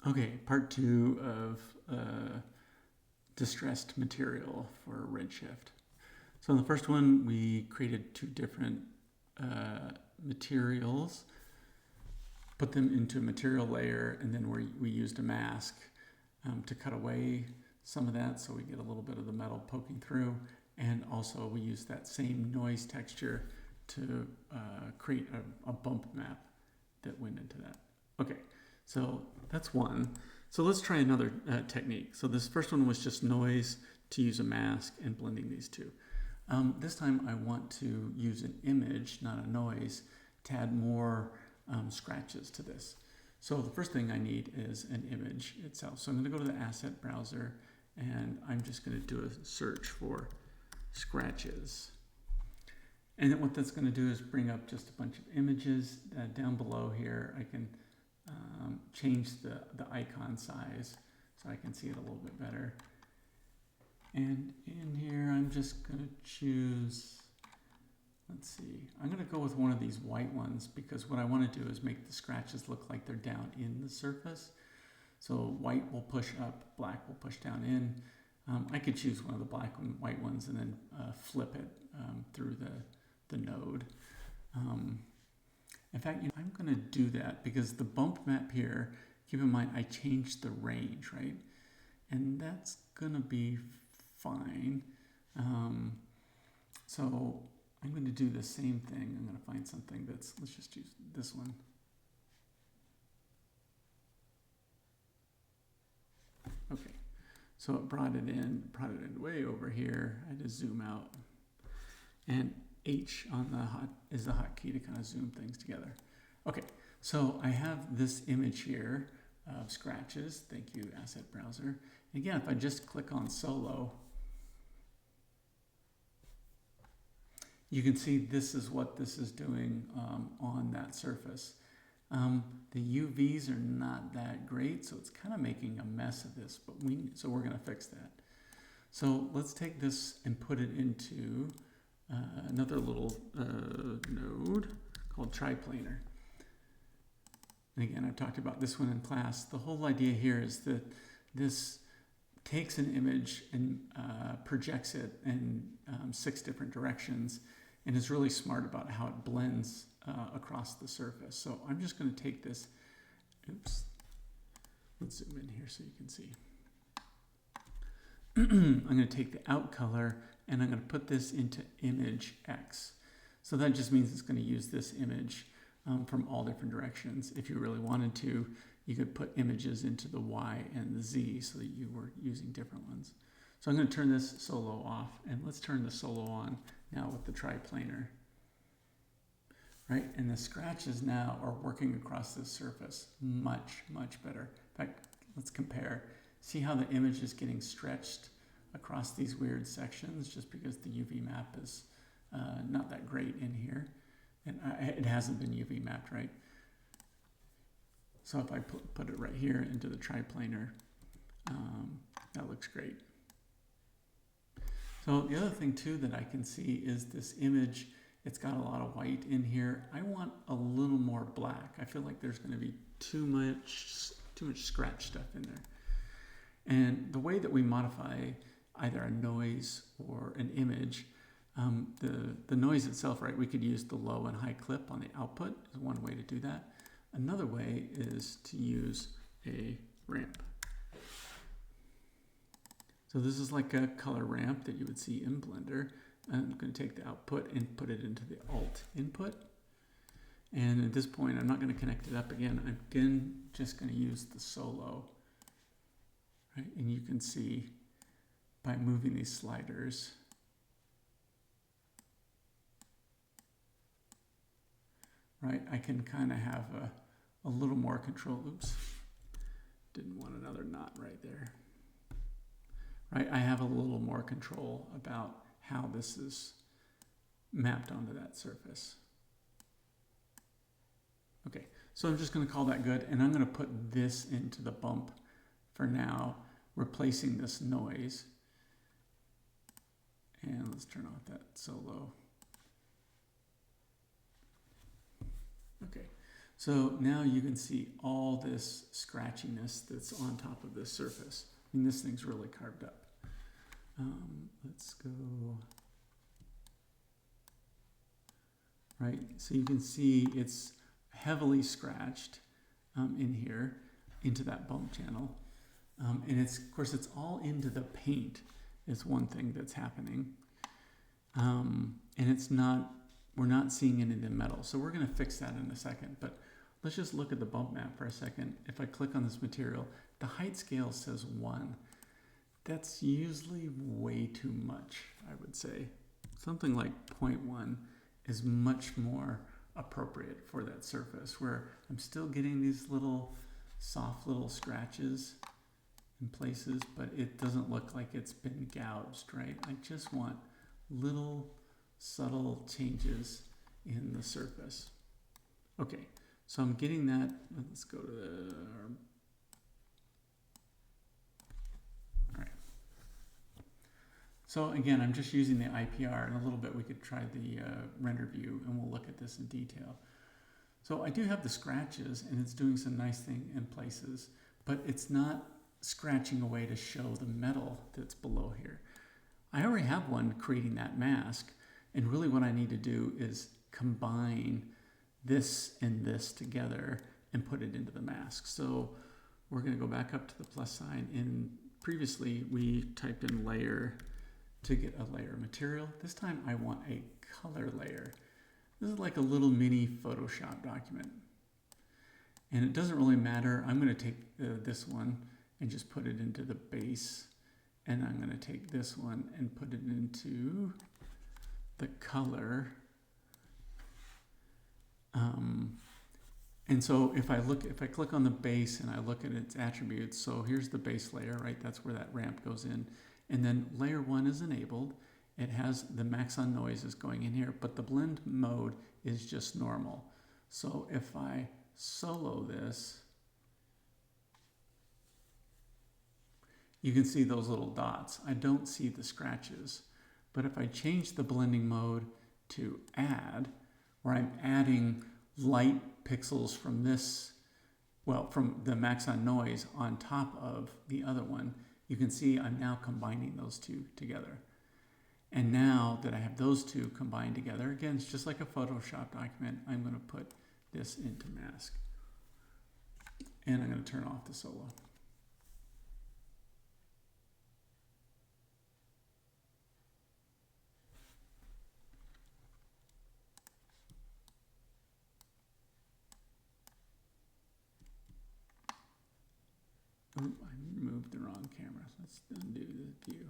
Okay, part 2 of distressed material for Redshift. So in the first one, we created 2 different materials, put them into a material layer, and then we used a mask to cut away some of that so we get a little bit of the metal poking through. And also we used that same noise texture to create a bump map that went into that. Okay, so that's one. So let's try another technique. So this first one was just noise to use a mask and blending these two. This time I want to use an image, not a noise, to add more scratches to this. So the first thing I need is an image itself. So I'm going to go to the asset browser and I'm just going to do a search for scratches. And then what that's going to do is bring up just a bunch of images. Down below here I can change the icon size so I can see it a little bit better. And in here I'm just going to choose, let's see, I'm going to go with one of these white ones because what I want to do is make the scratches look like they're down in the surface. So white will push up, black will push down in. I could choose one of the black and white ones and then flip it through the node. In fact, I'm going to do that because the bump map here, keep in mind I changed the range, right? And that's going to be fine. So I'm going to do the same thing. I'm going to find something that's, let's just use this one. Okay, so it brought it in way over here. I had to zoom out. And H on the is the hotkey to kind of zoom things together. Okay, so I have this image here of scratches. Thank you, Asset Browser. Again, if I just click on Solo, you can see this is what this is doing on that surface. The UVs are not that great, so it's kind of making a mess of this, but so we're going to fix that. So let's take this and put it into another little node called triplanar. And again, I've talked about this one in class. The whole idea here is that this takes an image and projects it in 6 different directions and is really smart about how it blends across the surface. So I'm just going to take this, oops, let's zoom in here so you can see. I'm going to take the out color and I'm going to put this into image X. So that just means it's going to use this image from all different directions. If you really wanted to, you could put images into the Y and the Z so that you were using different ones. So I'm going to turn this solo off and let's turn the solo on now with the triplanar. Right, and the scratches now are working across this surface much, much better. In fact, let's compare. See how the image is getting stretched across these weird sections just because the UV map is not that great in here. And it hasn't been UV mapped, right? So if I put it right here into the triplanar, that looks great. So the other thing too that I can see is this image. It's got a lot of white in here. I want a little more black. I feel like there's going to be too much scratch stuff in there. And the way that we modify either a noise or an image, the noise itself, right, we could use the low and high clip on the output is one way to do that. Another way is to use a ramp. So this is like a color ramp that you would see in Blender. I'm going to take the output and put it into the alt input. And at this point, I'm not going to connect it up again. I'm again just going to use the solo. Right? And you can see by moving these sliders, right, I can kind of have a little more control. Oops, didn't want another knot right there. Right, I have a little more control about how this is mapped onto that surface. Okay, so I'm just going to call that good, and I'm going to put this into the bump for now, replacing this noise. And let's turn off that solo. Okay, So now you can see all this scratchiness that's on top of this surface. I mean, this thing's really carved up. Let's go, right? So you can see it's heavily scratched in here into that bump channel. And it's, of course, it's all into the paint is one thing that's happening. And it's not, we're not seeing it in the metal. So we're gonna fix that in a second, but let's just look at the bump map for a second. If I click on this material, the height scale says 1. That's usually way too much, I would say. Something like 0.1 is much more appropriate for that surface, where I'm still getting these little soft little scratches in places, but it doesn't look like it's been gouged, right? I just want little subtle changes in the surface. Okay, so I'm getting that. Let's go to the, all right. So again, I'm just using the IPR. In a little bit, we could try the render view, and we'll look at this in detail. So I do have the scratches, and it's doing some nice thing in places, but it's not scratching away to show the metal that's below here. I already have one creating that mask, and really what I need to do is combine this and this together and put it into the mask. So we're going to go back up to the plus sign, and previously we typed in layer to get a layer material. This time I want a color layer. This is like a little mini Photoshop document. And it doesn't really matter. I'm going to take this one and just put it into the base. And I'm going to take this one and put it into the color. And so if I click on the base and I look at its attributes, so here's the base layer, right? That's where that ramp goes in. And then layer 1 is enabled. It has the max on noise is going in here, but the blend mode is just normal. So if I solo this, you can see those little dots. I don't see the scratches. But if I change the blending mode to add, where I'm adding light pixels from this, well, from the max on noise on top of the other one, you can see I'm now combining those two together. And now that I have those two combined together, again, it's just like a Photoshop document, I'm going to put this into mask. And I'm going to turn off the solo. Oh, I moved the wrong camera. Let's undo the view.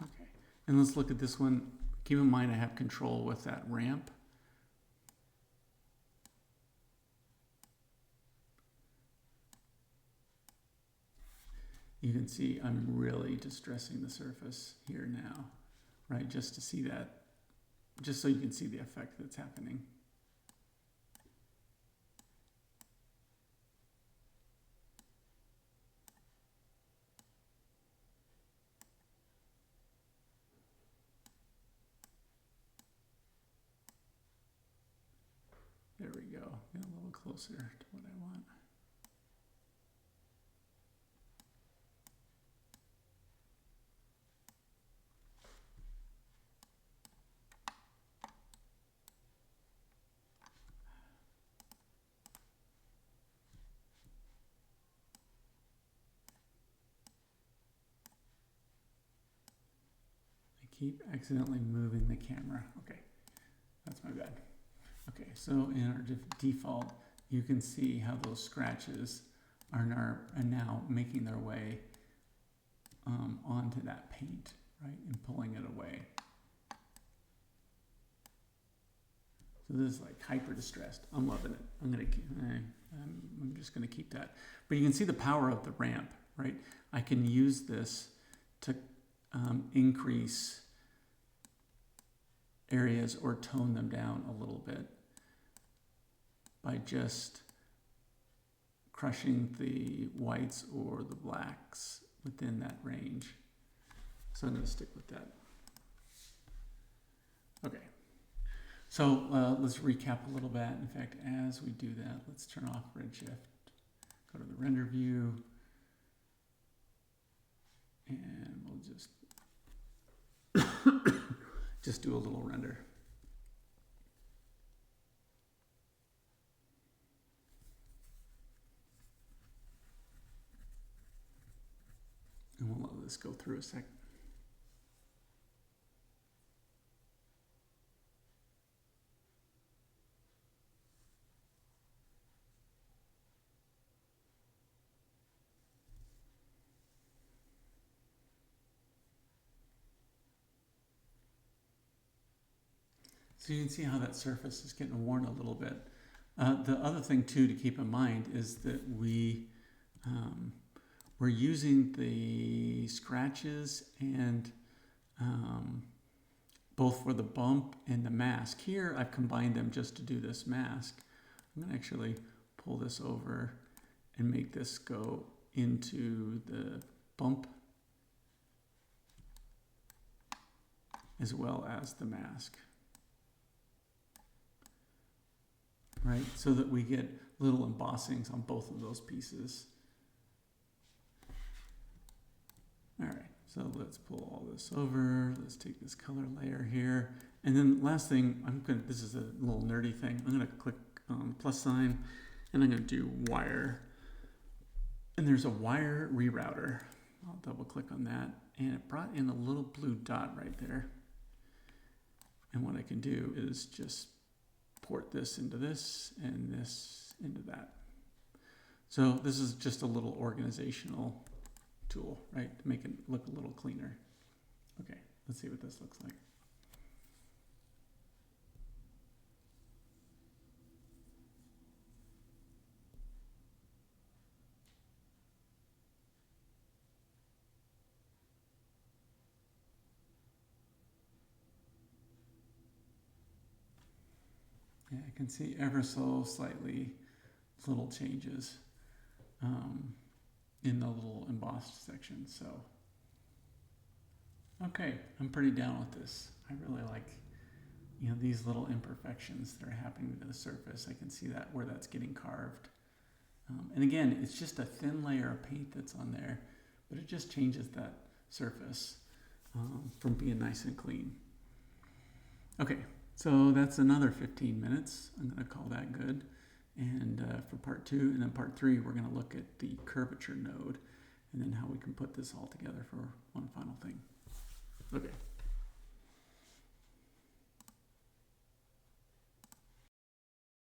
Okay, and let's look at this one. Keep in mind I have control with that ramp. You can see I'm really distressing the surface here now, right? Just to see that, just so you can see the effect that's happening. There we go. Get a little closer to what I want. Keep accidentally moving the camera. Okay, that's my bad. Okay, so in our default, you can see how those scratches are now making their way onto that paint, right, and pulling it away. So this is like hyper distressed. I'm loving it. I'm just gonna keep that. But you can see the power of the ramp, right? I can use this to increase areas or tone them down a little bit by just crushing the whites or the blacks within that range. So I'm going to stick with that. Okay. So let's recap a little bit. In fact, as we do that, let's turn off Redshift. Go to the render view. And we'll just do a little render. And we'll let this go through a second. So you can see how that surface is getting worn a little bit. The other thing too to keep in mind is that we're using the scratches and both for the bump and the mask. Here I've combined them just to do this mask. I'm going to actually pull this over and make this go into the bump as well as the mask. Right, so that we get little embossings on both of those pieces. All right, so let's pull all this over. Let's take this color layer here. And then last thing, this is a little nerdy thing. I'm gonna click on the plus sign and I'm gonna do wire. And there's a wire rerouter. I'll double click on that. And it brought in a little blue dot right there. And what I can do is just port this into this and this into that. So this is just a little organizational tool, right? To make it look a little cleaner. Okay, let's see what this looks like. Yeah, I can see ever so slightly little changes in the little embossed section. So, okay, I'm pretty down with this. I really like, these little imperfections that are happening to the surface. I can see that where that's getting carved. And again, it's just a thin layer of paint that's on there, but it just changes that surface from being nice and clean. Okay. So that's another 15 minutes. I'm going to call that good. And for part 2, and then part 3, we're going to look at the curvature node and then how we can put this all together for one final thing. Okay.